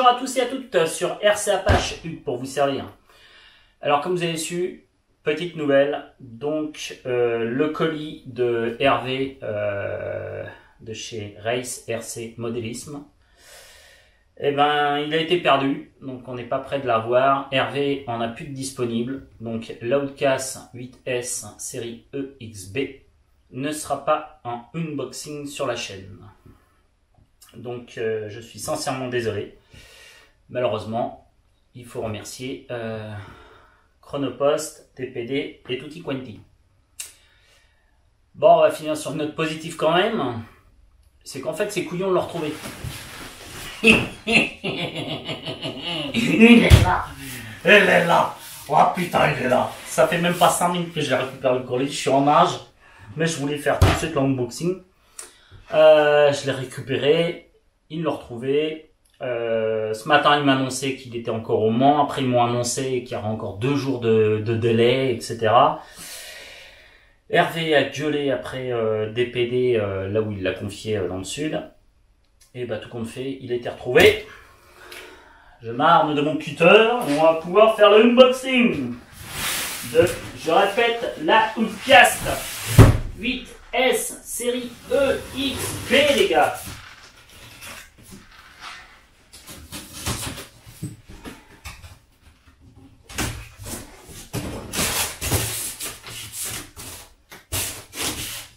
Bonjour à tous et à toutes sur RC Apache pour vous servir. Alors comme vous avez su, petite nouvelle, donc le colis de Hervé de chez Race RC Modélisme, eh ben il a été perdu, donc on n'est pas prêt de l'avoir. Hervé en a plus de disponible, donc l'Outcast 8S série EXB ne sera pas en unboxing sur la chaîne. Donc je suis sincèrement désolé. Malheureusement, il faut remercier Chronopost, TPD et Tutti Quanti. Bon, on va finir sur une note positive quand même. C'est qu'en fait, ces couillons l'ont retrouvé. Il est là. Il est là. Oh putain, il est là. Ça fait même pas 5 minutes que je récupère le colis. Je suis en marge. Mais je voulais faire tout de suite l'unboxing. Je l'ai récupéré. Ils l'ont retrouvé. Ce matin, ils m'ont annoncé qu'il était encore au Mans. Après, ils m'ont annoncé qu'il y aura encore 2 jours de délai, etc. Hervé a gueulé après DPD, là où il l'a confié dans le sud. Et bah, tout compte fait, il a été retrouvé. Je m'arme de mon cutter et on va pouvoir faire le unboxing de, je répète, la Outcast 8S série EXB, les gars.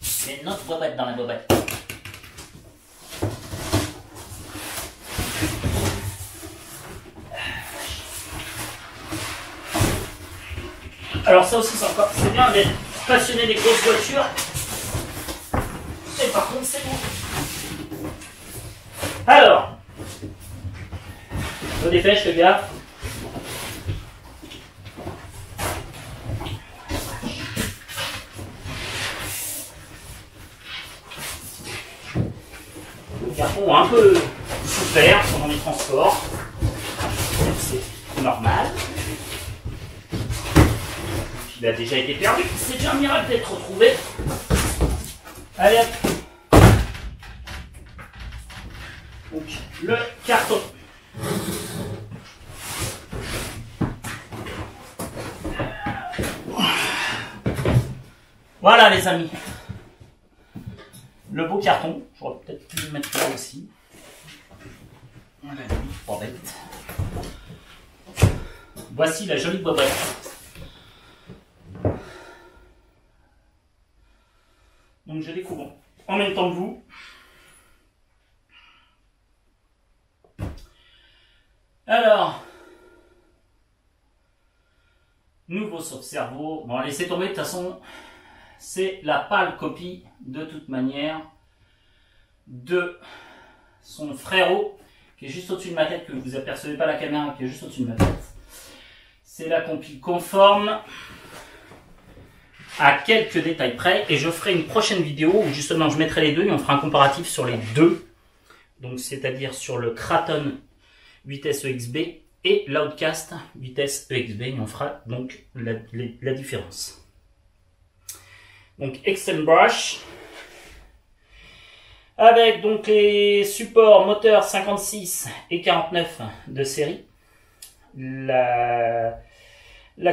C'est notre bobette dans la bobette. Alors ça aussi c'est bien d'être passionné des grosses voitures. Et par contre c'est bon. Alors, je dépêche le gars. Le carton a un peu souffert pendant les transports. C'est normal. Il a déjà été perdu, c'est déjà un miracle d'être retrouvé. Allez hop. Donc le carton. Voilà les amis. Le beau carton. J'aurais peut-être pu le mettre là aussi. Voilà, bobette. Voici la jolie bobette. Donc je découvre en même temps que vous. Alors, nouveau sauve-cerveau. Bon, laissez tomber, de toute façon, c'est la pâle copie, de toute manière, de son frérot, qui est juste au-dessus de ma tête, que vous apercevez pas la caméra, qui est juste au-dessus de ma tête. C'est la compile conforme, à quelques détails près, et je ferai une prochaine vidéo où justement je mettrai les deux et on fera un comparatif sur les deux, donc c'est-à-dire sur le Kraton 8S EXB et l'Outcast 8S EXB, et on fera donc la différence. Donc Extend Brush, avec donc les supports moteurs 56 et 49 de série, la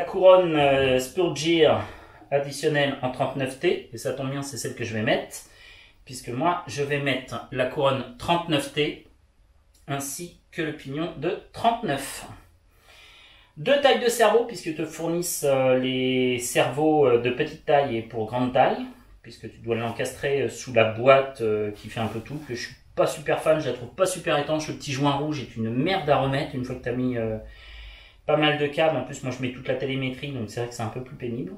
couronne Spurgear additionnelle en 39T, et ça tombe bien, c'est celle que je vais mettre, puisque moi je vais mettre la couronne 39T ainsi que le pignon de 39. Deux tailles de cerveau, puisqu'ils te fournissent les cerveaux de petite taille et pour grande taille, puisque tu dois l'encastrer sous la boîte qui fait un peu tout, que je suis pas super fan, je la trouve pas super étanche. Le petit joint rouge est une merde à remettre une fois que tu as mis pas mal de câbles. En plus moi je mets toute la télémétrie, donc c'est vrai que c'est un peu plus pénible.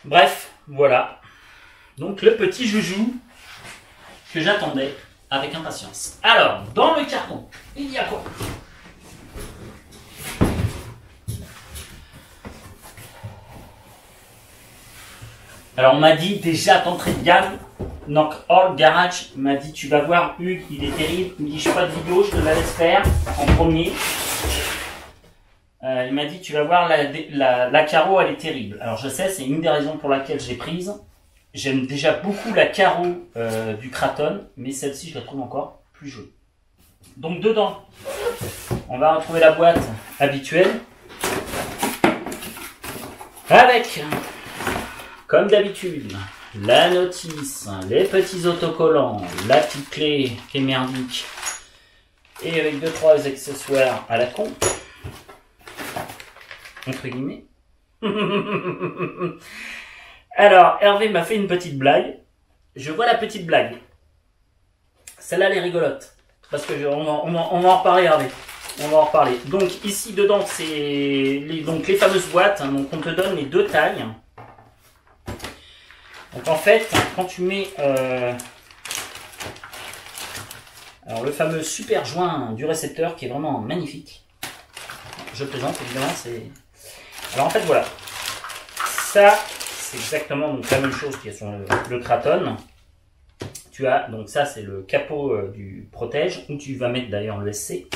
Bref, voilà. Donc le petit joujou que j'attendais avec impatience. Alors, dans le carton, il y a quoi? Alors on m'a dit déjà d'entrée de gamme, Knock All Garage m'a dit tu vas voir Hugues, il est terrible. Il me dit je fais pas de vidéo, je te la laisse faire en premier. Il m'a dit tu vas voir la Caro, elle est terrible. Alors je sais, c'est une des raisons pour laquelle j'ai prise. J'aime déjà beaucoup la Caro du Kraton, mais celle-ci je la trouve encore plus jolie. Donc dedans, on va retrouver la boîte habituelle. Avec, comme d'habitude, la notice, les petits autocollants, la petite clé qui est merdique. Et avec 2-3 accessoires à la con. Entre guillemets. Alors, Hervé m'a fait une petite blague. Je vois la petite blague. Celle-là, elle est rigolote. Parce que on va en reparler, Hervé. On va en reparler. Donc, ici, dedans, c'est les fameuses boîtes. Donc, on te donne les deux tailles. Donc, en fait, quand tu mets alors, le fameux super joint du récepteur qui est vraiment magnifique. Je plaisante, évidemment. Alors, en fait, voilà. Ça, c'est exactement donc, la même chose qu'il y a sur le Kraton. Tu as, donc ça, c'est le capot du protège, où tu vas mettre d'ailleurs le SC.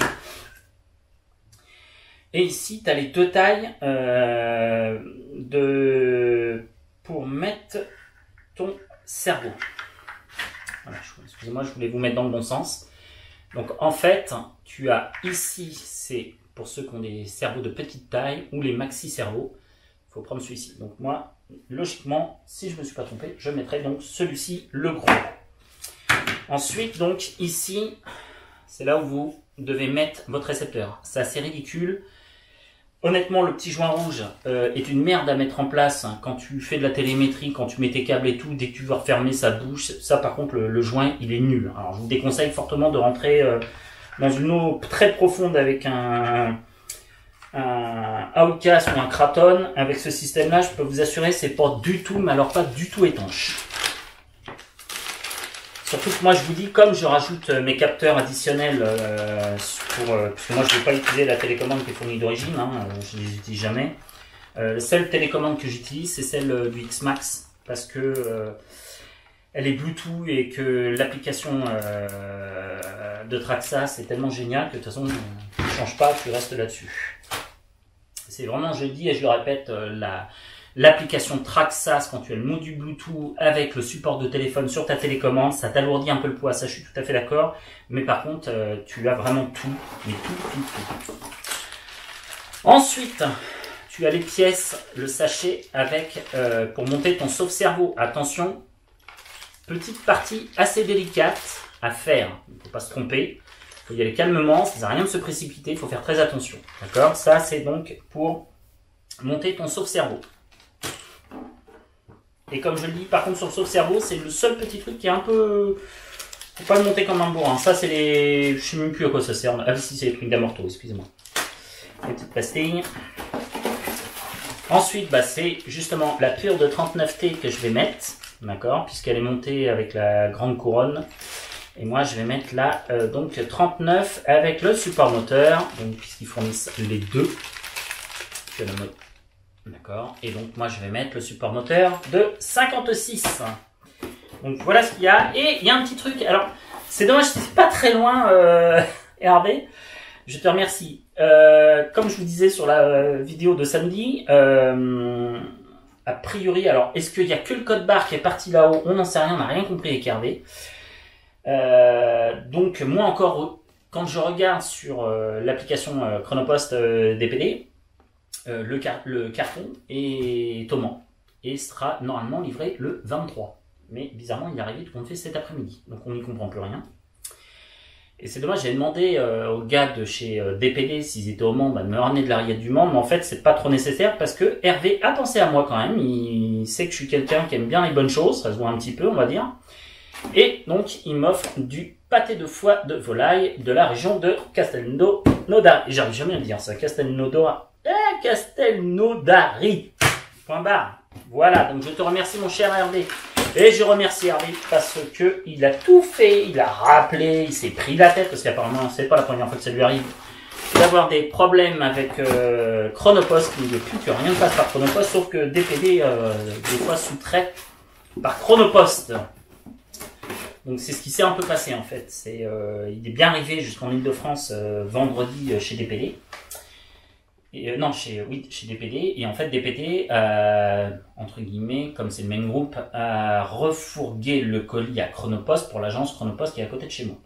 Et ici, tu as les deux tailles pour mettre ton cerveau. Voilà, excusez-moi, je voulais vous mettre dans le bon sens. Donc en fait, tu as ici, c'est pour ceux qui ont des cerveaux de petite taille ou les maxi-cerveaux. Il faut prendre celui-ci. Donc moi, logiquement, si je ne me suis pas trompé, je mettrai donc celui-ci, le gros. Ensuite, donc ici, c'est là où vous devez mettre votre récepteur. C'est assez ridicule. Honnêtement, le petit joint rouge est une merde à mettre en place quand tu fais de la télémétrie, quand tu mets tes câbles et tout. Dès que tu veux refermer sa bouche, ça par contre, le joint, il est nul. Alors, je vous déconseille fortement de rentrer dans une eau très profonde avec un Outcast ou un Kraton. Avec ce système-là, je peux vous assurer, c'est pas du tout, mais alors pas du tout étanche. Surtout que moi je vous dis, comme je rajoute mes capteurs additionnels parce que moi je ne vais pas utiliser la télécommande qui est fournie d'origine, je ne les utilise jamais. La seule télécommande que j'utilise, c'est celle du X-Max, parce que elle est Bluetooth et que l'application de Traxas est tellement géniale que de toute façon tu ne changes pas, tu restes là-dessus. C'est vraiment, je le dis et je le répète, l'application Traxas, quand tu as le module Bluetooth avec le support de téléphone sur ta télécommande, ça t'alourdit un peu le poids, ça je suis tout à fait d'accord, mais par contre tu as vraiment tout, mais tout. Ensuite, tu as les pièces, le sachet avec pour monter ton sauve-cerveau. Attention, petite partie assez délicate à faire, il ne faut pas se tromper, il faut y aller calmement, ça ne sert à rien de se précipiter, il faut faire très attention, d'accord? Ça c'est donc pour monter ton sauve-cerveau. Et comme je le dis, par contre, sur le sauve-cerveau, c'est le seul petit truc qui est un peu... Faut pas le monter comme un bourrin. Ça, c'est les... Je sais même plus à quoi ça sert. Ah si, c'est les trucs d'amorto, excusez-moi. Les petites pastilles. Ensuite, c'est justement la pure de 39T que je vais mettre. D'accord? Puisqu'elle est montée avec la grande couronne. Et moi, je vais mettre la donc 39 avec le support moteur. Donc, puisqu'ils fournissent les deux. Je le mode. D'accord, et donc moi je vais mettre le support moteur de 56. Donc voilà ce qu'il y a. Et il y a un petit truc, alors c'est dommage, c'est pas très loin Hervé, je te remercie. Comme je vous disais sur la vidéo de samedi, a priori, alors est-ce qu'il y a que le code barre qui est parti là-haut? On n'en sait rien, on n'a rien compris avec Hervé. Donc moi encore, quand je regarde sur l'application Chronopost DPD, le carton est tombant et sera normalement livré le 23. Mais bizarrement, il est arrivé tout compte fait cet après-midi. Donc on n'y comprend plus rien. Et c'est dommage, j'ai demandé aux gars de chez DPD s'ils étaient au Mans de me ramener de la rillette du Mans, mais en fait c'est pas trop nécessaire parce que Hervé a pensé à moi quand même. Il sait que je suis quelqu'un qui aime bien les bonnes choses, ça se voit un petit peu on va dire. Et donc il m'offre du pâté de foie de volaille de la région de Castelnaudary. J'arrive jamais à le dire ça, Castelnaudary. Point barre. Voilà, donc je te remercie mon cher Hervé. Et je remercie Hervé parce que il a tout fait, il a rappelé, il s'est pris la tête parce qu'apparemment c'est pas la première fois que ça lui arrive d'avoir des problèmes avec Chronopost, qui ne veut plus que rien passe par Chronopost, sauf que DPD des fois sous-traite par Chronopost. Donc c'est ce qui s'est un peu passé en fait. Il est bien arrivé jusqu'en Ile-de-France vendredi chez DPD. Non, chez DPD. Et en fait, DPD, entre guillemets, comme c'est le même groupe, a refourgué le colis à Chronopost pour l'agence Chronopost qui est à côté de chez moi.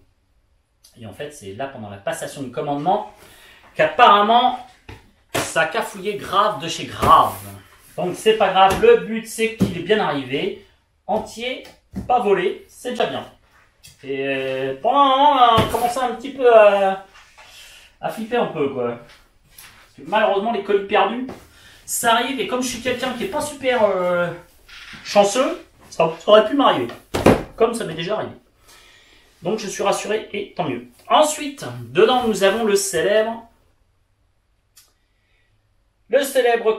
Et en fait, c'est là, pendant la passation du commandement, qu'apparemment, ça a cafouillé grave de chez grave. Donc, c'est pas grave. Le but, c'est qu'il est bien arrivé. Entier, pas volé. C'est déjà bien. Et pendant un moment, on a commencé un petit peu à flipper un peu, quoi. Parce que malheureusement, les colis perdus, ça arrive. Et comme je suis quelqu'un qui est pas super chanceux, ça aurait pu m'arriver. Comme ça m'est déjà arrivé. Donc je suis rassuré et tant mieux. Ensuite, dedans nous avons le célèbre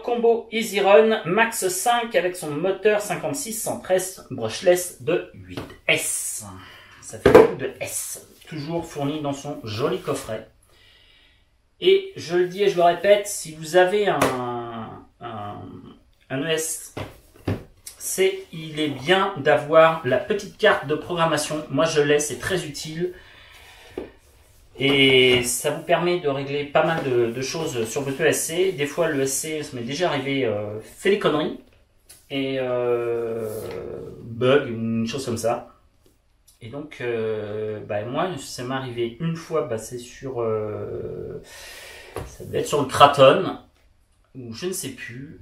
combo Easy Run Max 5 avec son moteur 56-113 brushless de 8S. Ça fait beaucoup de S. Toujours fourni dans son joli coffret. Et je le dis et je le répète, si vous avez un ES, il est bien d'avoir la petite carte de programmation. Moi je l'ai, c'est très utile. Et ça vous permet de régler pas mal de choses sur votre ESC. Des fois le ESC, ça m'est déjà arrivé, fait des conneries. Et bug, une chose comme ça. Et donc moi ça m'est arrivé une fois, c'est sur ça devait être sur le Kraton, ou je ne sais plus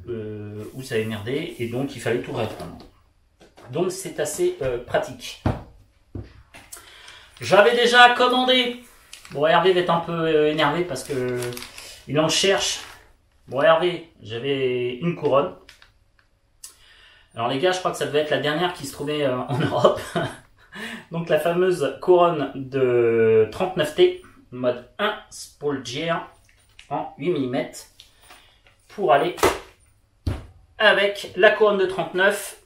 où ça avait merdé, et donc il fallait tout reprendre. Donc c'est assez pratique. J'avais déjà commandé. Bon, Hervé va être un peu énervé parce que il en cherche. Bon, Hervé, j'avais une couronne. Alors les gars, je crois que ça devait être la dernière qui se trouvait en Europe. Donc la fameuse couronne de 39T, mode 1 Spool Gear en 8 mm. Pour aller avec la couronne de 39.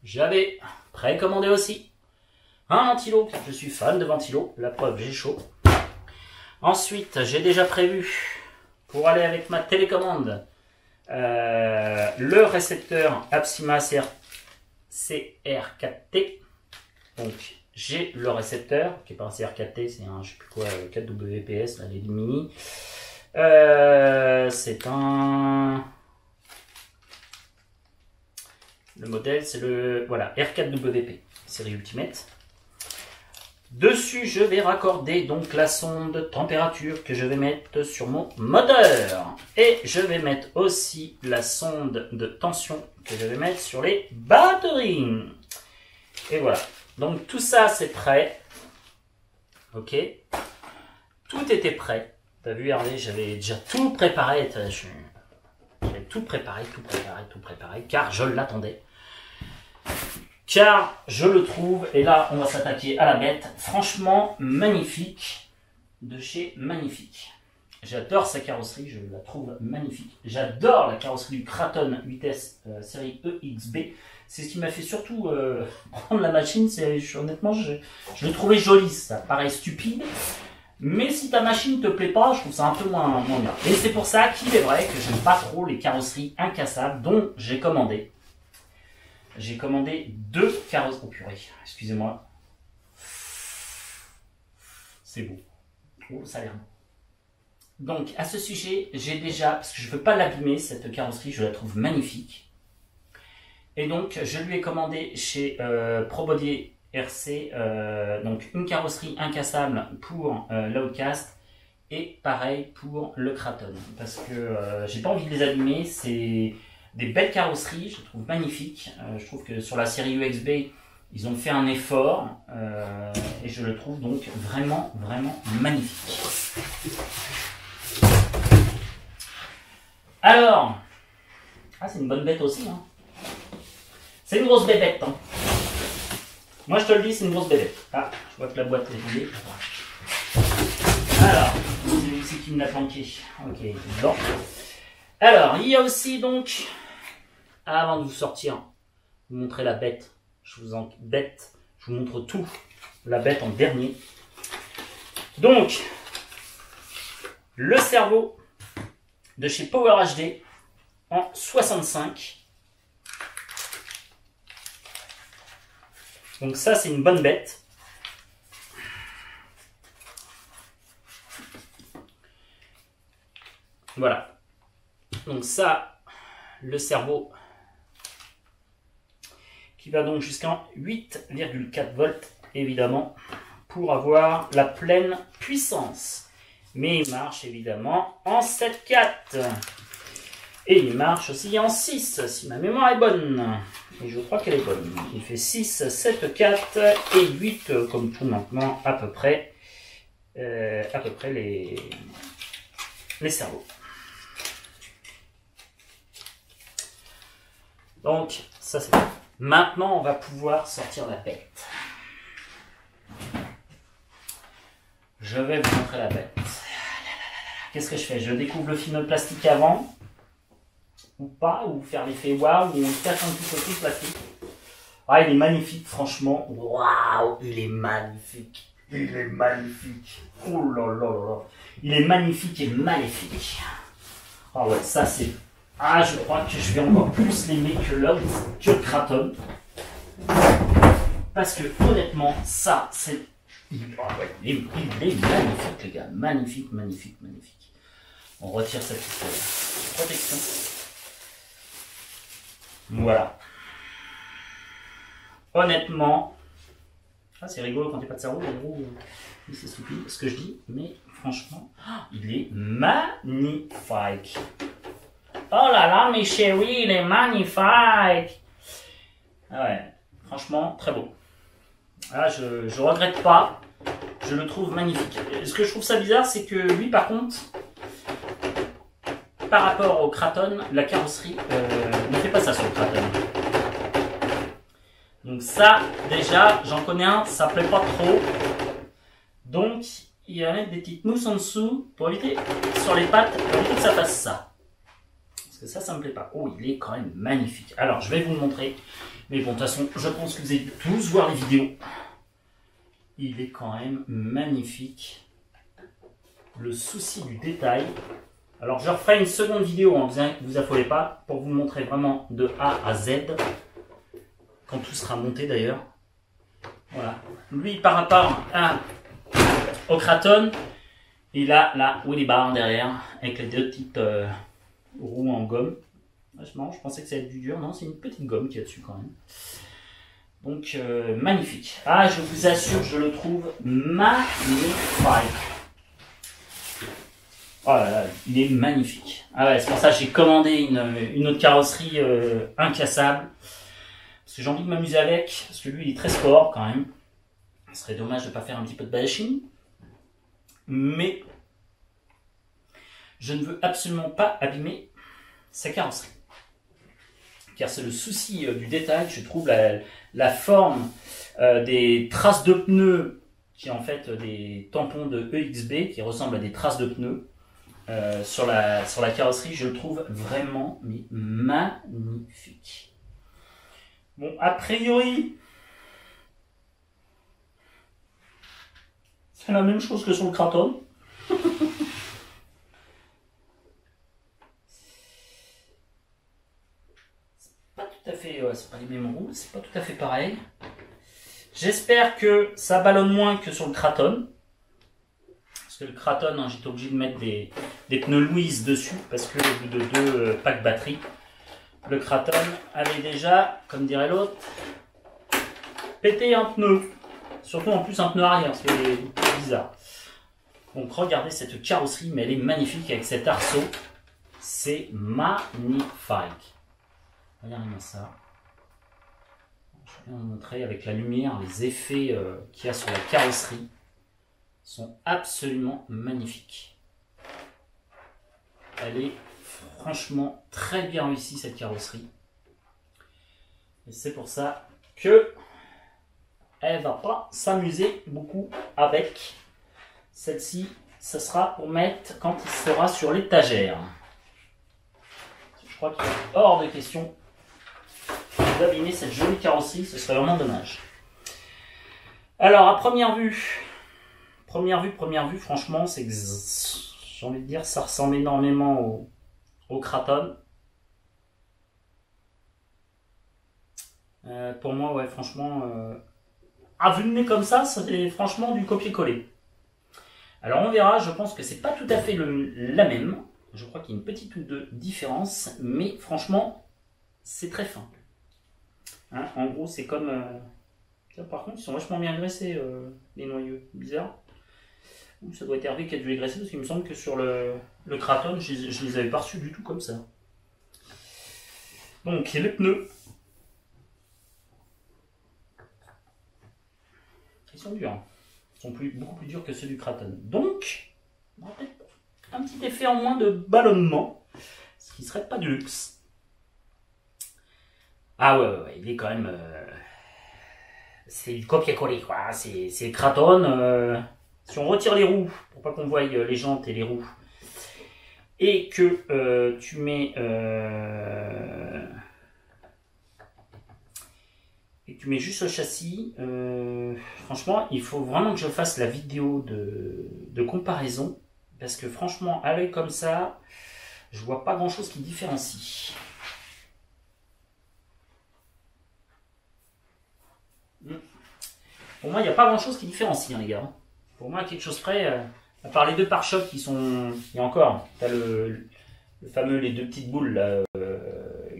J'avais précommandé aussi un ventilo, car je suis fan de ventilo. La preuve, j'ai chaud. Ensuite, j'ai déjà prévu, pour aller avec ma télécommande, le récepteur Apsima CR4T. Donc, j'ai le récepteur, qui n'est pas un CR4T, c'est un, je sais plus quoi, 4WPS, là, les mini. C'est un... Le modèle, c'est le... Voilà, R4WP, série Ultimate. Dessus, je vais raccorder donc la sonde température que je vais mettre sur mon moteur. Et je vais mettre aussi la sonde de tension que je vais mettre sur les batteries. Et voilà. Donc tout ça, c'est prêt. Ok. Tout était prêt. T'as vu, Hervé, j'avais déjà tout préparé. J'avais tout préparé, car je l'attendais. Car je le trouve, et là on va s'attaquer à la bête, franchement magnifique, de chez Magnifique. J'adore sa carrosserie, je la trouve magnifique. J'adore la carrosserie du Kraton 8S série EXB. C'est ce qui m'a fait surtout prendre la machine, honnêtement je le trouvais joli, ça paraît stupide. Mais si ta machine te plaît pas, je trouve ça un peu moins bien. Et c'est pour ça qu'il est vrai que j'aime pas trop les carrosseries incassables dont j'ai commandé. J'ai commandé 2 carrosseries. Oh purée, excusez-moi. C'est beau. Oh, ça a l'air beau. Donc, à ce sujet, j'ai déjà, parce que je ne veux pas l'abîmer, cette carrosserie, je la trouve magnifique. Et donc, je lui ai commandé chez Probody RC, donc une carrosserie incassable pour l'Outcast, et pareil pour le Kraton. Parce que j'ai pas envie de les abîmer, c'est... Des belles carrosseries, je trouve magnifiques. Je trouve que sur la série UXB, ils ont fait un effort et je le trouve donc vraiment, vraiment magnifique. Alors, c'est une bonne bête aussi. Hein. C'est une grosse bébête. Hein. Moi, je te le dis, c'est une grosse bébête. Ah, je vois que la boîte est vidée. Alors, c'est qui me l'a planqué. Ok, bon. Alors, il y a aussi donc, avant de vous sortir, vous montrer la bête. Je vous montre tout. La bête en dernier. Donc, le cerveau de chez Power HD en 65. Donc ça, c'est une bonne bête. Voilà. Donc ça, le cerveau qui va donc jusqu'à 8,4 volts, évidemment, pour avoir la pleine puissance. Mais il marche évidemment en 7/4. Et il marche aussi en 6, si ma mémoire est bonne. Et je crois qu'elle est bonne. Il fait 6, 7, 4 et 8, comme tout maintenant, à peu près les cerveaux. Donc, ça c'est bon. Maintenant, on va pouvoir sortir la bête. Je vais vous montrer la bête. Qu'est-ce que je fais? Je découvre le film plastique avant, ou pas, ou faire l'effet waouh, ou on cache un petit peu tout le plastique. Ah, il est magnifique, franchement. Waouh, il est magnifique. Il est magnifique. Oh là là là là. Il est magnifique et maléfique. Ah ouais, ça c'est... Ah, je crois que je vais encore plus l'aimer que l'autre, que le Kraton. Parce que honnêtement, ça c'est... il est magnifique les gars. Magnifique, magnifique, magnifique. On retire cette protection. Voilà. Honnêtement, c'est rigolo quand t'as pas de cerveau, en gros, c'est stupide ce que je dis, mais franchement, il est magnifique. Oh là là, mes chéris, il est magnifique. Ah ouais, franchement, très beau. Ah, je regrette pas, je le trouve magnifique. Ce que je trouve ça bizarre, c'est que lui, par contre, par rapport au Kraton, la carrosserie ne fait pas ça sur le Kraton. Donc ça, déjà, j'en connais un, ça plaît pas trop. Donc, il va mettre des petites mousses en dessous pour éviter, sur les pattes, pour éviter que ça fasse ça. Parce que ça me plaît pas. Oh, il est quand même magnifique. Alors, je vais vous le montrer. Mais bon, de toute façon, je pense que vous allez tous voir les vidéos. Il est quand même magnifique. Le souci du détail. Alors, je referai une seconde vidéo, hein, vous affolez pas, pour vous montrer vraiment de A à Z. Quand tout sera monté d'ailleurs. Voilà. Lui, par rapport au Kraton, il a la Willy Bar derrière, avec les deux petites roues en gomme. C'est marrant, je pensais que ça allait être du dur. Non, c'est une petite gomme qu'il y a dessus quand même. Donc, magnifique. Ah, je vous assure, je le trouve magnifique. Oh là là, il est magnifique. Ah ouais, c'est pour ça que j'ai commandé une autre carrosserie incassable. Parce que j'ai envie de m'amuser avec, parce que lui il est très sport quand même. Ce serait dommage de ne pas faire un petit peu de bashing. Mais je ne veux absolument pas abîmer sa carrosserie. Car c'est le souci du détail, je trouve la forme des traces de pneus, qui est en fait des tampons de EXB, qui ressemblent à des traces de pneus, sur la carrosserie, je le trouve vraiment mais magnifique. Bon, a priori, c'est la même chose que sur le Kraton. C'est pas tout à fait, c'est pas les mêmes roues, c'est pas tout à fait pareil. J'espère que ça ballonne moins que sur le Kraton. Parce que le Kraton, hein, j'étais obligé de mettre des pneus Louise dessus, parce que au bout de 2 packs batterie, le Kraton avait déjà, comme dirait l'autre, pété un pneu. Surtout en plus un pneu arrière, c'est bizarre. Donc regardez cette carrosserie, mais elle est magnifique avec cet arceau. C'est magnifique. Regardez-moi ça. Je vais vous montrer avec la lumière, les effets qu'il y a sur la carrosserie sont absolument magnifiques. Elle est franchement très bien réussie cette carrosserie. Et c'est pour ça que elle va pas s'amuser beaucoup avec. Celle-ci, ce sera pour mettre quand il sera sur l'étagère. Je crois qu'il est hors de question d'abîmer cette jolie carrosserie, ce serait vraiment dommage. Alors, à première vue, franchement, c'est que j'ai envie de dire, ça ressemble énormément au Kraton. Pour moi, ouais, franchement, à vue de nez comme ça, c'est franchement du copier-coller. Alors on verra, je pense que c'est pas tout à fait la même. Je crois qu'il y a une petite ou deux différences, mais franchement, c'est très fin. Hein, en gros, c'est comme Là, par contre, ils sont vachement bien graissés, les noyaux. Bizarre. Ou ça doit être Hervé qui a dû les graisser, parce qu'il me semble que sur le Kraton, je les avais pas reçus du tout comme ça. Donc, les pneus. Ils sont durs. Ils sont beaucoup plus durs que ceux du Kraton. Donc, on aura peut-être un petit effet en moins de ballonnement, ce qui serait pas du luxe. Ah ouais, il est quand même... c'est du copier-coller, quoi. C'est Kraton. Si on retire les roues, pour pas qu'on voie les jantes et les roues, et que tu mets... et que tu mets juste le châssis, franchement, il faut vraiment que je fasse la vidéo de comparaison, parce que franchement, à l'œil comme ça, je vois pas grand-chose qui différencie. Pour moi, il n'y a pas grand-chose qui différencie, hein, les gars. Pour moi, quelque chose près, à part les deux pare-chocs qui sont... Et encore, tu as le fameux, les deux petites boules là,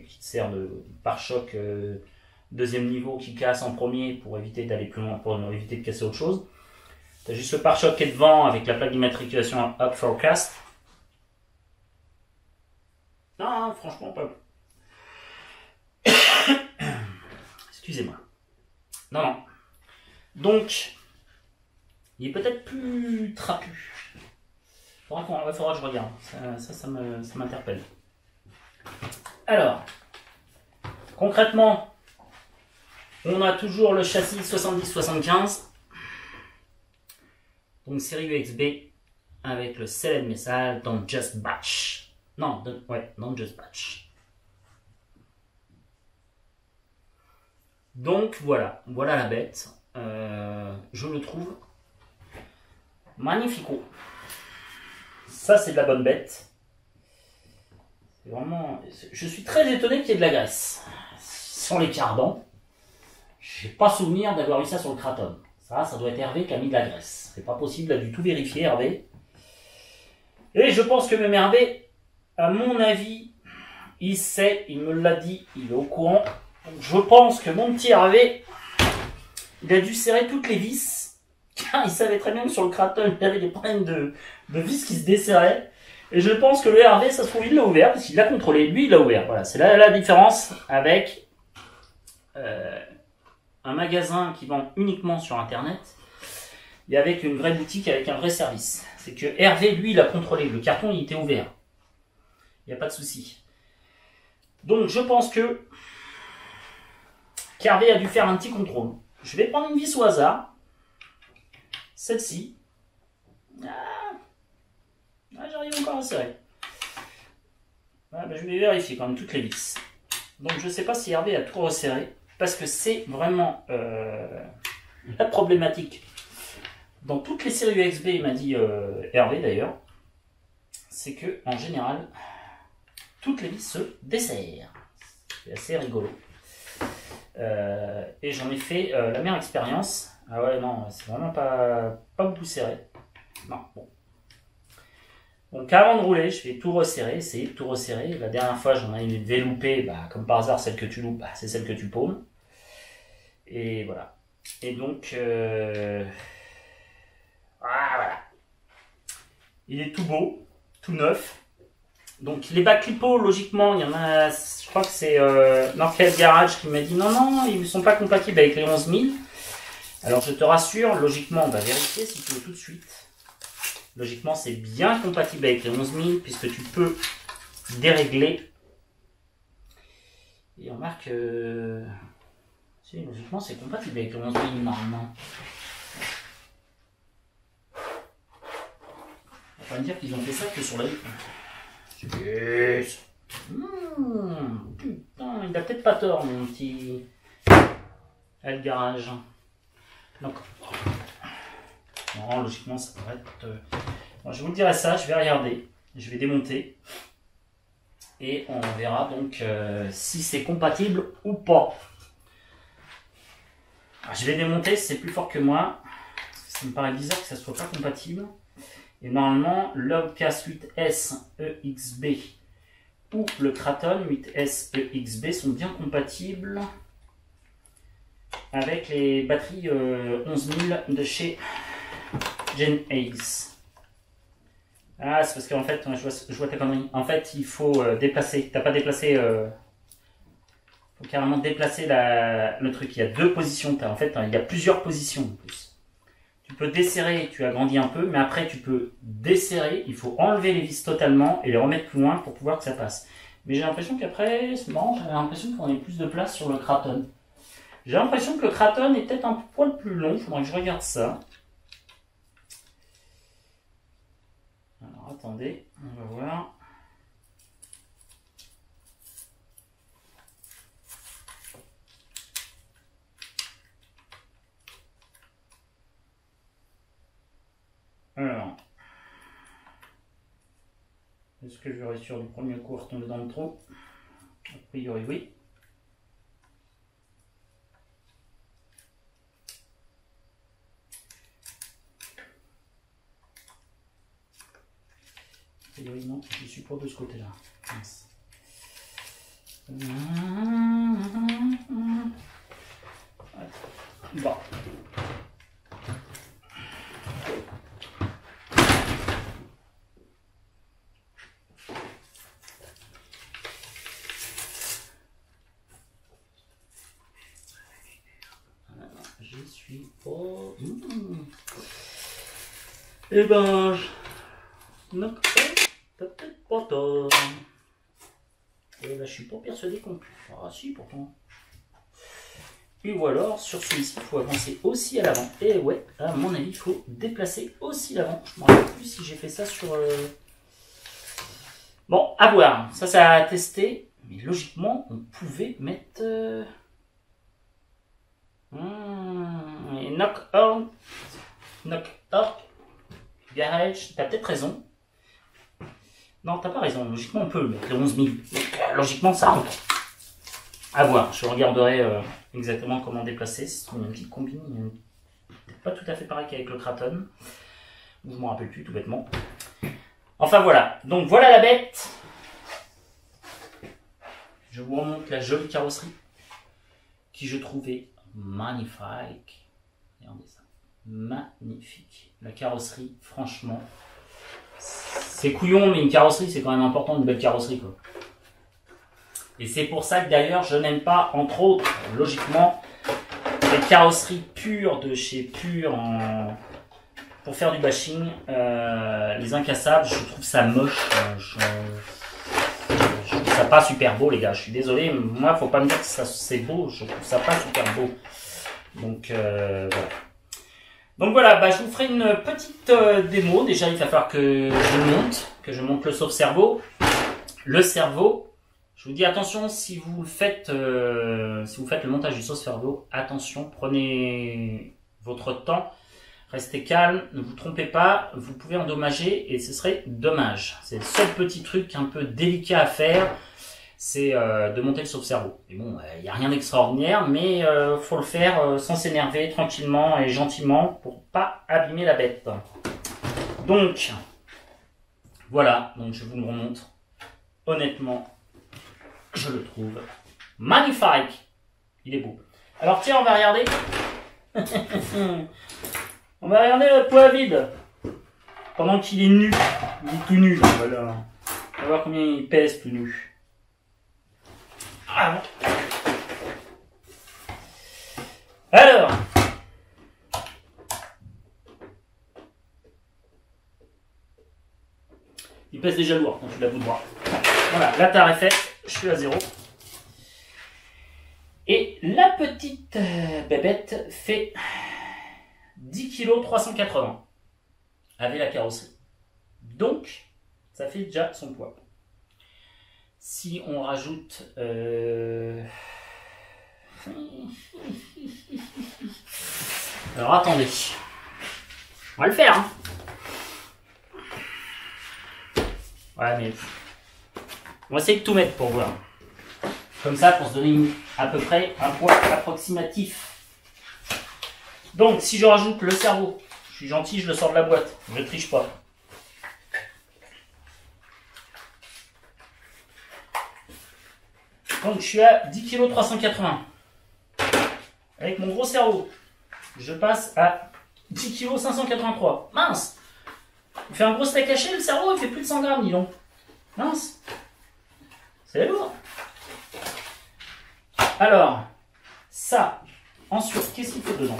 qui te servent de pare-choc deuxième niveau qui casse en premier pour éviter d'aller plus loin, pour éviter de casser autre chose. Tu as juste le pare-choc qui est devant avec la plaque d'immatriculation Up Forecast. Non, franchement, pas. Excusez-moi. Non. Donc, il est peut-être plus trapu. Faudra que je regarde. Ça m'interpelle. Alors, concrètement, on a toujours le châssis 70-75. Donc, série USB avec le select message Don't Just Batch. Non, Don't Just Batch. Donc, voilà la bête. Je le trouve magnifico. Ça, c'est de la bonne bête. C'est vraiment... Je suis très étonné qu'il y ait de la graisse sur les cardans. J'ai pas souvenir d'avoir eu ça sur le Kraton. Ça doit être Hervé qui a mis de la graisse. C'est pas possible, il a dû tout vérifier, Hervé. Et je pense que même Hervé, à mon avis, il sait, il me l'a dit, il est au courant. Donc je pense que mon petit Hervé, il a dû serrer toutes les vis. Car il savait très bien que sur le Kraton, il y avait des problèmes de vis qui se desserraient. Et je pense que le Hervé, ça se trouve, il l'a ouvert, parce qu'il l'a contrôlé. Lui, il l'a ouvert. Voilà, c'est la différence avec un magasin qui vend uniquement sur Internet et avec une vraie boutique avec un vrai service. C'est que Hervé, lui, il a contrôlé. Le carton, il était ouvert. Il n'y a pas de souci. Donc, je pense que Hervé a dû faire un petit contrôle. Je vais prendre une vis au hasard. Celle-ci. J'arrive encore à serrer. Je vais vérifier quand même toutes les vis. Donc je ne sais pas si Hervé a tout resserré. Parce que c'est vraiment la problématique. Dans toutes les séries USB, il m'a dit Hervé d'ailleurs, c'est que en général, toutes les vis se desserrent. C'est assez rigolo. Et j'en ai fait la meilleure expérience. Ah ouais, non, c'est vraiment pas beaucoup serré. Non, bon. Donc avant de rouler, je vais tout resserrer, essayer de tout resserrer. La dernière fois, j'en avais loupé, comme par hasard, celle que tu loupes, c'est celle que tu paumes. Et voilà. Et donc, voilà. Il est tout beau, tout neuf. Donc les bacs lipo, logiquement, il y en a, je crois que c'est Norcal Garage qui m'a dit non, ils ne sont pas compatibles avec les 11 000. Alors je te rassure, logiquement, on va vérifier si tu veux tout de suite. Logiquement, c'est bien compatible avec les 11 000 puisque tu peux dérégler. Et on remarque si, logiquement, c'est compatible avec les 11 000 normalement. On va pas me dire qu'ils ont fait ça que sur la vie. Yes. Putain, il a peut-être pas tort, mon petit le garage. Donc, non, logiquement, ça devrait être. Bon, je vous dirai ça, je vais regarder, je vais démonter et on verra donc si c'est compatible ou pas. Alors, je vais démonter, c'est plus fort que moi. Ça me paraît bizarre que ça soit pas compatible. Et normalement, l'Ovcast 8S EXB ou le Kraton 8S EXB sont bien compatibles. avec les batteries 11000 de chez Genace. Ah, c'est parce qu'en fait, je vois ta connerie. En fait, il faut déplacer. T'as pas déplacé. Faut carrément déplacer le truc. Il y a deux positions. En fait, il y a plusieurs positions en plus. Tu peux desserrer, tu agrandis un peu, mais après tu peux desserrer. Il faut enlever les vis totalement et les remettre plus loin pour pouvoir que ça passe. Mais j'ai l'impression qu'après, c'est marrant, j'avais l'impression qu'on ait plus de place sur le Kraton. J'ai l'impression que le Kraton est peut-être un poil plus long. Il faudrait que je regarde ça. Alors attendez, on va voir. Alors, est-ce que je vais réussir du premier coup à retomber dans le trou? A priori oui. A priori non, je suis pas de ce côté-là. Bon. Je suis pas... Eh ben... Non, t'as peut-être pas tort. Et là, je suis pas persuadé qu'on peut. Ah si, pourtant. Et ou alors, sur celui-ci, il faut avancer aussi à l'avant. Et ouais, à mon avis, il faut déplacer aussi l'avant. Je ne me rappelle plus si j'ai fait ça sur... Bon, à voir. Ça a testé. Mais logiquement, on pouvait mettre... Et knock out garage, t'as peut-être raison. Non, t'as pas raison. Logiquement, on peut mettre les 11 000. Donc, logiquement, ça rentre. À voir. Je regarderai exactement comment déplacer. C'est une petite combine. Pas tout à fait pareil qu'avec le Kraton. Je m'en rappelle plus, tout bêtement. Enfin, voilà. Donc, voilà la bête. Je vous remonte la jolie carrosserie qui, je trouvais magnifique. Regardez ça. Magnifique. La carrosserie, franchement, c'est couillon, mais une carrosserie, c'est quand même important, une belle carrosserie, quoi. Et c'est pour ça que d'ailleurs, je n'aime pas, entre autres, logiquement, les carrosseries pures de chez Pure pour faire du bashing. Les incassables, je trouve ça moche. Je trouve ça pas super beau, les gars. Je suis désolé, moi, faut pas me dire que c'est beau. Je trouve ça pas super beau. Donc, voilà. Donc voilà, bah, je vous ferai une petite démo. Déjà, il va falloir que je monte le sauve-cerveau. Le cerveau, je vous dis attention, si vous faites le montage du sauve-cerveau, attention, prenez votre temps, restez calme, ne vous trompez pas, vous pouvez endommager et ce serait dommage. C'est le seul petit truc un peu délicat à faire, c'est de monter le sauve-cerveau. Et bon, il n'y a rien d'extraordinaire, mais faut le faire sans s'énerver, tranquillement et gentiment pour pas abîmer la bête. Donc, voilà, donc je vous le remonte. Honnêtement, je le trouve magnifique. Il est beau. Alors tiens, on va regarder. On va regarder le poids vide. Pendant qu'il est nu. Il est tout nu. Voilà. On va voir combien il pèse tout nu. Ah. Alors. Il pèse déjà lourd quand tu l'as bout de bras. Voilà, la tare est faite, je suis à 0. Et la petite bébête fait 10 kg 380 avec la carrosserie. Donc, ça fait déjà son poids. Si on rajoute... Alors attendez, on va le faire. Hein. Ouais, mais... On va essayer de tout mettre pour voir. Comme ça, pour se donner à peu près un poids approximatif. Donc, si je rajoute le cerveau, je suis gentil, je le sors de la boîte. Je ne triche pas. Donc, je suis à 10 kg 380. Avec mon gros cerveau, je passe à 10 kg 583. Mince! Il fait un gros steak haché, le cerveau, il fait plus de 100 grammes, dis donc. Mince! C'est lourd. Alors, ça, ensuite, qu'est-ce qu'il faut dedans?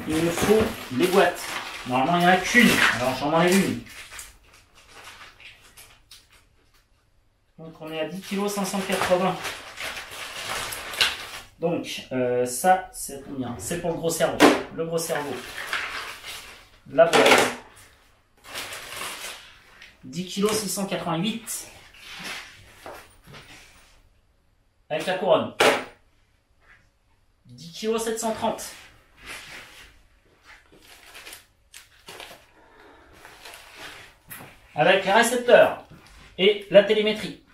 Il me faut les boîtes. Normalement, il n'y en a qu'une. Alors, j'en enlève une. Donc, on est à 10 kg 580. Donc, ça, c'est combien? C'est pour le gros cerveau. Le gros cerveau. La boîte. 10 kg 688. Avec la couronne. 10 kg 730. Avec les récepteurs et la télémétrie.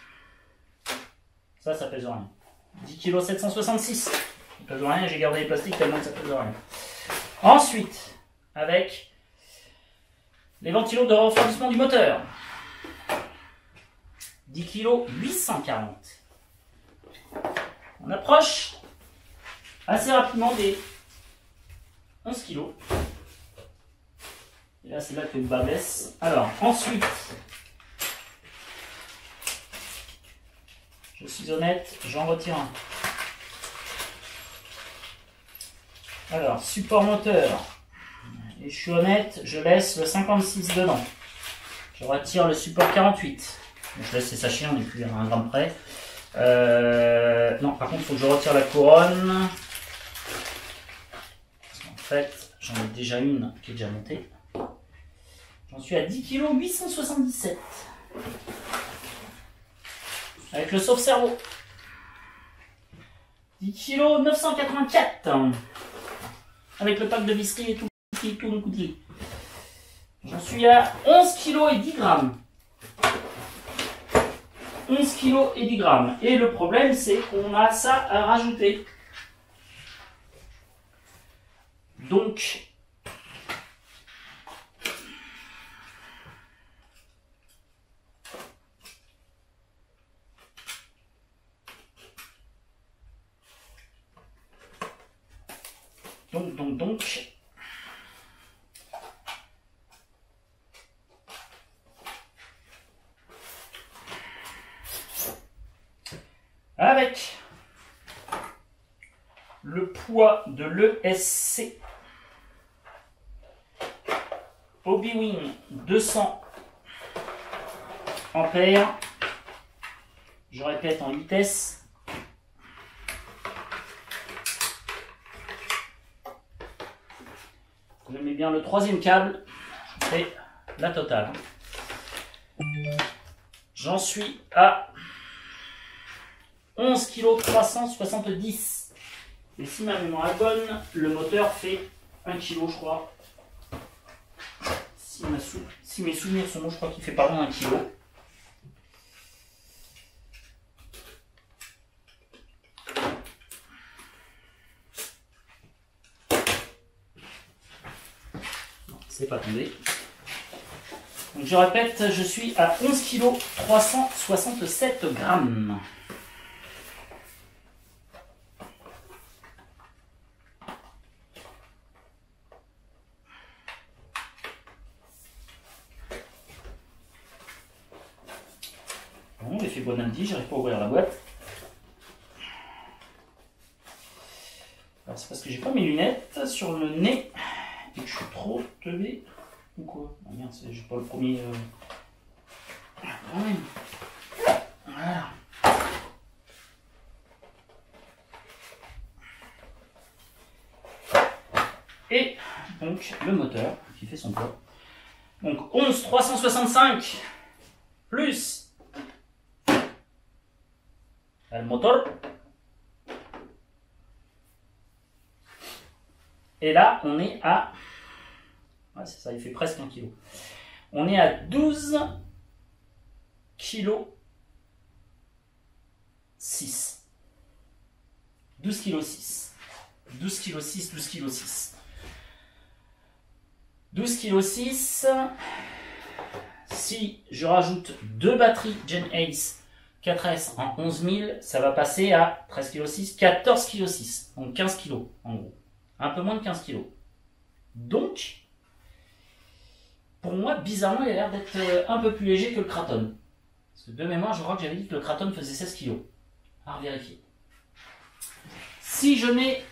Ça pèse rien. 10 kg 766. Ça pèse rien, j'ai gardé les plastiques tellement que ça pèse rien. Ensuite, avec les ventilos de refroidissement du moteur. 10 kg 840. On approche assez rapidement des 11 kg. Et là, c'est là que le bas baisse. Alors, ensuite, je suis honnête, j'en retire un. Alors, support moteur. Et je suis honnête, je laisse le 56 dedans. Je retire le support 48. Donc, je laisse les sachets, on n'est plus à 1 gramme près. Non, par contre, il faut que je retire la couronne. Parce qu'en fait, j'en ai déjà une qui est déjà montée. J'en suis à 10 kg 877. Avec le sauve-cerveau. 10 kg 984. Avec le pack de visserie et tout le coutil. J'en suis à 11 kg et 10 grammes. 11 kg et 10 grammes. Et le problème, c'est qu'on a ça à rajouter. Donc, avec le poids de l'ESC Obi-Wing 200 ampères, je répète en vitesse. Je mets bien le troisième câble, c'est la totale. J'en suis à 11 kg 370. Et si ma mémoire est bonne, le moteur fait 1 kg, je crois. Si mes souvenirs sont bons, je crois qu'il fait pas loin 1 kg. C'est pas tombé. Donc je répète, je suis à 11 kg 367 grammes. Bon, j'ai fait bon lundi, j'arrive pas à ouvrir la boîte. Alors c'est parce que j'ai pas mes lunettes sur le nez. Et que je suis trop teubé ou quoi? Ah merde, j'ai pas le premier. Quand même. Voilà. Et donc le moteur qui fait son poids. Donc 11 365 plus le moteur. Et là, on est à... Ouais, c'est ça, il fait presque 1 kg. On est à 12 kg 6. 12 kg 6. 12 kg 6, 12 kg 6. 12 kg 6. Si je rajoute 2 batteries Gen Ace 4S en 11 000, ça va passer à 13,6 kg, 14,6 kg, donc 15 kg en gros. Un peu moins de 15 kg. Donc, pour moi, bizarrement, il a l'air d'être un peu plus léger que le Kraton. Parce que de mémoire, je crois que j'avais dit que le Kraton faisait 16 kg. À revérifier. Si je mets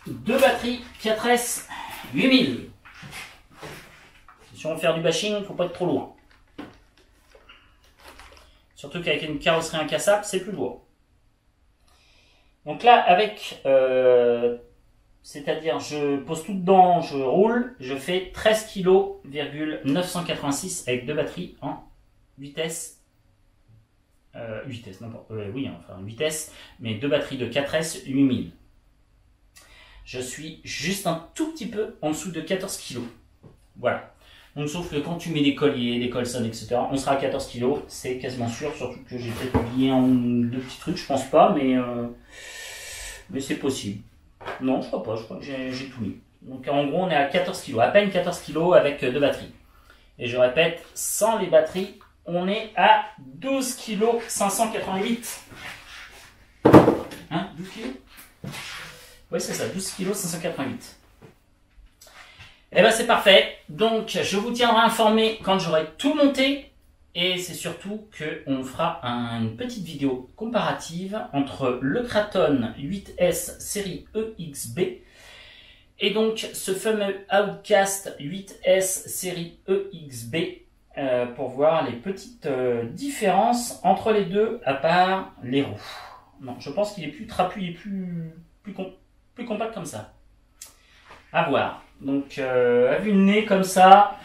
deux batteries 4S 8000, si on veut faire du bashing, il ne faut pas être trop loin. Surtout qu'avec une carrosserie incassable, c'est plus lourd. Donc là, avec, c'est-à-dire je pose tout dedans, je roule, je fais 13 kg 986 avec deux batteries en vitesse. Vitesse, mais deux batteries de 4S 8000. Je suis juste un tout petit peu en dessous de 14 kg. Voilà. Donc, sauf que quand tu mets des colliers, des colsons, etc., on sera à 14 kg, c'est quasiment sûr, surtout que j'ai peut-être oublié un ou deux petits trucs, je pense pas, mais c'est possible. Non, je crois pas, je crois que j'ai tout mis. Donc, en gros, on est à 14 kg, à peine 14 kg avec deux batteries. Et je répète, sans les batteries, on est à 12 kg 588. Hein, 12 kg? Oui, c'est ça, 12 kg 588. Et ben c'est parfait. Donc, je vous tiendrai informé quand j'aurai tout monté. Et c'est surtout qu'on fera une petite vidéo comparative entre le Kraton 8S série EXB et donc ce fameux Outcast 8S série EXB pour voir les petites différences entre les deux à part les roues. Non, je pense qu'il est plus trapu et plus compact comme ça. À voir. Donc, à vue de nez comme ça.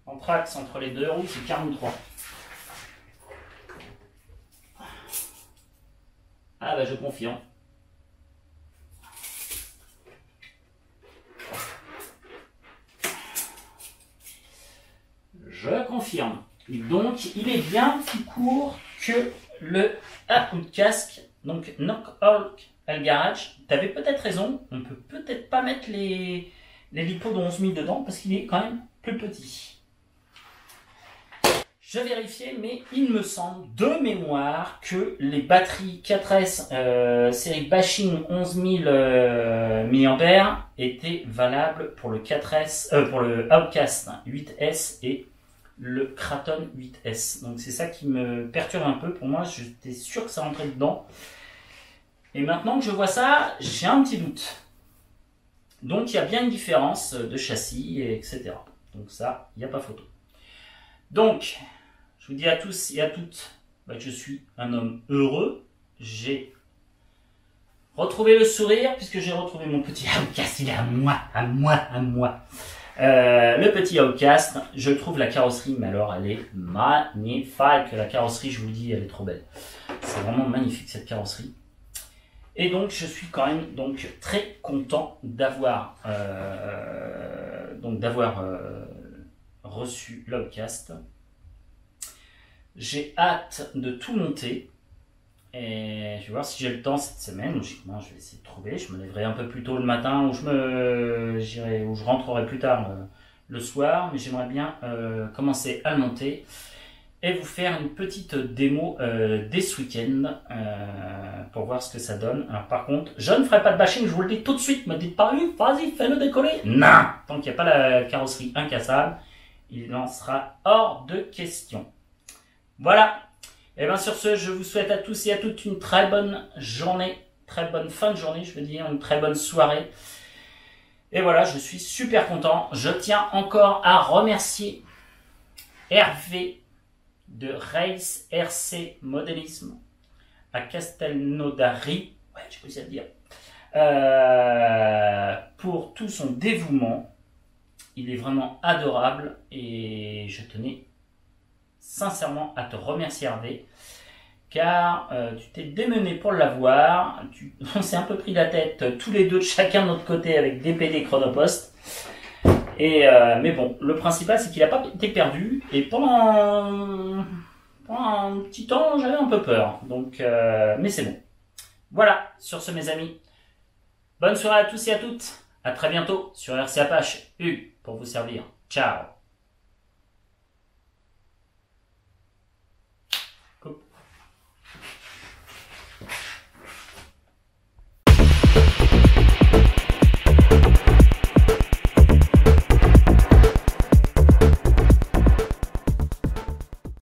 En trax entre les deux roues, c'est 43. Ah bah je confirme. Je confirme. Donc, il est bien plus court que le Outcast, donc Knockout Garage. Tu avais peut-être raison, on peut peut-être pas mettre les lipos de 11 000 dedans parce qu'il est quand même plus petit. Je vérifiais, mais il me semble de mémoire que les batteries 4S série Bashing 11 000 mAh étaient valables pour le 4S, pour le Outcast 8S et le Kraton 8S. Donc c'est ça qui me perturbe un peu. Pour moi, j'étais sûr que ça rentrait dedans. Et maintenant que je vois ça, j'ai un petit doute. Donc il y a bien une différence de châssis, etc. Donc ça, il n'y a pas photo. Donc, je vous dis à tous et à toutes, que je suis un homme heureux. J'ai retrouvé le sourire puisque j'ai retrouvé mon petit Outcast. Il est à moi, à moi, à moi. Le petit Outcast, je trouve la carrosserie, mais alors elle est magnifique. La carrosserie, je vous le dis, elle est trop belle. C'est vraiment magnifique cette carrosserie. Et donc je suis quand même très content d'avoir reçu l'Outcast. J'ai hâte de tout monter. Et je vais voir si j'ai le temps cette semaine. Logiquement, je vais essayer de trouver. Je me lèverai un peu plus tôt le matin ou je rentrerai plus tard le soir. Mais j'aimerais bien commencer à le monter et vous faire une petite démo dès ce week-end pour voir ce que ça donne. Alors par contre, je ne ferai pas de bashing, je vous le dis tout de suite. Ne me dites pas, vas-y, fais-le décoller. Non, tant qu'il n'y a pas la carrosserie incassable, il en sera hors de question. Voilà. Et bien sur ce, je vous souhaite à tous et à toutes une très bonne journée, très bonne fin de journée, je veux dire, une très bonne soirée. Et voilà, je suis super content. Je tiens encore à remercier Hervé de Race RC Modélisme à Castelnaudary, ouais, j'ai réussi à le dire, pour tout son dévouement. Il est vraiment adorable et je tenais sincèrement à te remercier Hervé, car tu t'es démené pour l'avoir. On s'est un peu pris la tête tous les deux de chacun de notre côté avec DPD Chronopost. Mais bon, le principal c'est qu'il n'a pas été perdu et pendant un petit temps j'avais un peu peur. Donc, mais c'est bon. Voilà, sur ce mes amis, bonne soirée à tous et à toutes. À très bientôt sur RC Apache, Hugues, pour vous servir. Ciao.